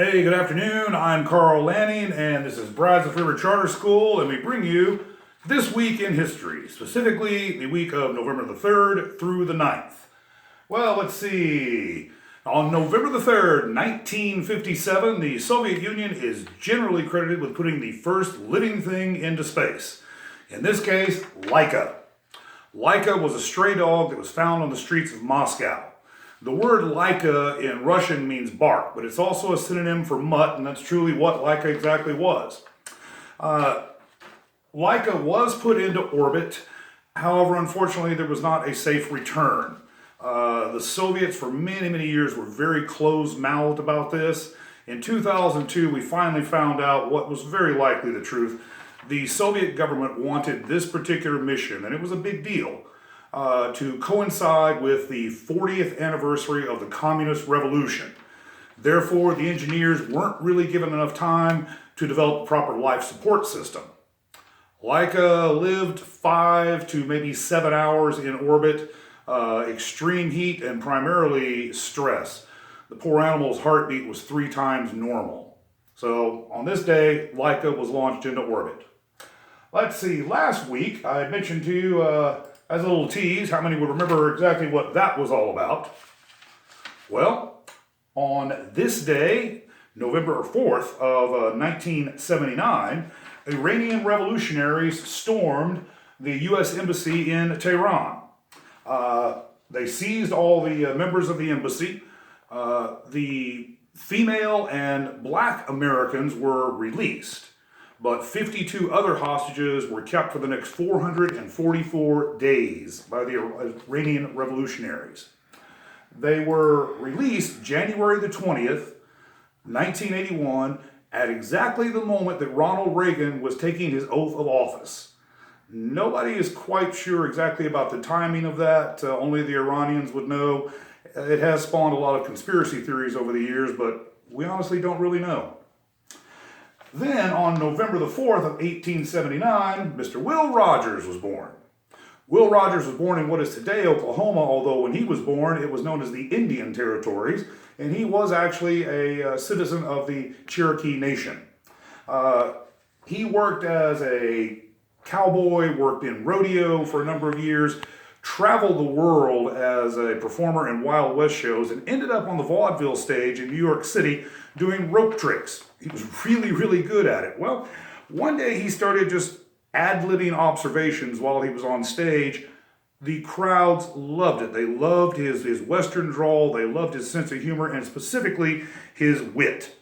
Hey, good afternoon. I'm Carl Lanning, and this is Brazos River Charter School, and we bring you This Week in History, specifically the week of November the 3rd through the 9th. Well, let's see. On November the 3rd, 1957, the Soviet Union is generally credited with putting the first living thing into space. In this case, Lika. Lika was a stray dog that was found on the streets of Moscow. The word Lika in Russian means bark, but it's also a synonym for mutt, and that's truly what Lika exactly was. Lika was put into orbit. However, unfortunately, there was not a safe return. The Soviets, for many, many years, were very closed-mouthed about this. In 2002, we finally found out what was very likely the truth. The Soviet government wanted this particular mission, and it was a big deal, to coincide with the 40th anniversary of the Communist Revolution. Therefore, the engineers weren't really given enough time to develop a proper life support system. Lika lived 5 to maybe 7 hours in orbit, extreme heat and primarily stress. The poor animal's heartbeat was 3 times normal. So on this day, Lika was launched into orbit. Let's see, last week I had mentioned to you as a little tease, how many would remember exactly what that was all about? Well, on this day, November 4th of 1979, Iranian revolutionaries stormed the U.S. Embassy in Tehran. They seized all the members of the embassy. The female and black Americans were released, but 52 other hostages were kept for the next 444 days by the Iranian revolutionaries. They were released January the 20th, 1981, at exactly the moment that Ronald Reagan was taking his oath of office. Nobody is quite sure exactly about the timing of that. Only the Iranians would know. It has spawned a lot of conspiracy theories over the years, but we honestly don't really know. Then, on November the 4th of 1879, Mr. Will Rogers was born. Will Rogers was born in what is today Oklahoma, although when he was born, it was known as the Indian Territories, and he was actually a citizen of the Cherokee Nation. He worked as a cowboy, worked in rodeo for a number of years, traveled the world as a performer in Wild West shows, and ended up on the vaudeville stage in New York City doing rope tricks. He was really, really good at it. Well, one day he started just ad-libbing observations while he was on stage. The crowds loved it. They loved his Western drawl. They loved his sense of humor, and specifically his wit.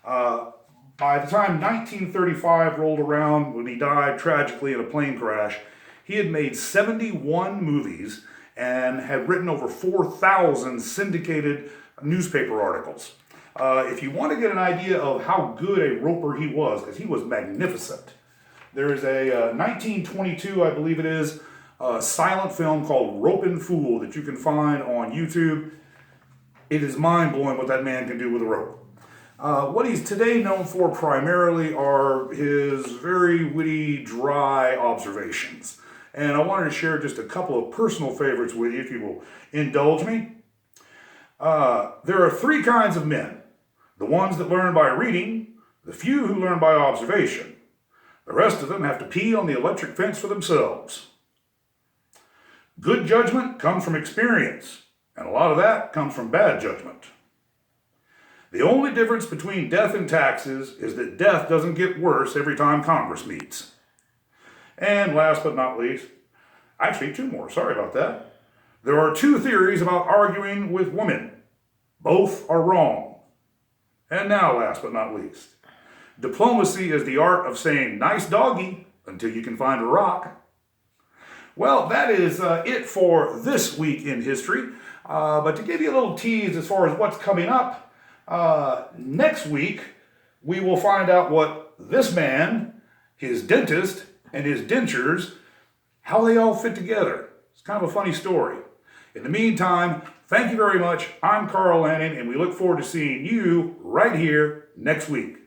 By the time 1935 rolled around, when he died tragically in a plane crash, he had made 71 movies and had written over 4,000 syndicated newspaper articles. If you want to get an idea of how good a roper he was, because he was magnificent, there is a 1922, I believe it is, silent film called Ropin' Fool that you can find on YouTube. It is mind-blowing what that man can do with a rope. What he's today known for primarily are his very witty, dry observations. And I wanted to share just a couple of personal favorites with you, if you will indulge me. There are 3 kinds of men. The ones that learn by reading, the few who learn by observation. The rest of them have to pee on the electric fence for themselves. Good judgment comes from experience, and a lot of that comes from bad judgment. The only difference between death and taxes is that death doesn't get worse every time Congress meets. And last but not least, actually 2 more, sorry about that. There are 2 theories about arguing with women. Both are wrong. And now, last but not least, diplomacy is the art of saying nice doggy until you can find a rock. Well, that is it for this week in history. But to give you a little tease as far as what's coming up, next week we will find out what this man, his dentist, and his dentures, how they all fit together. It's kind of a funny story. In the meantime, thank you very much. I'm Carl Lanning, and we look forward to seeing you right here next week.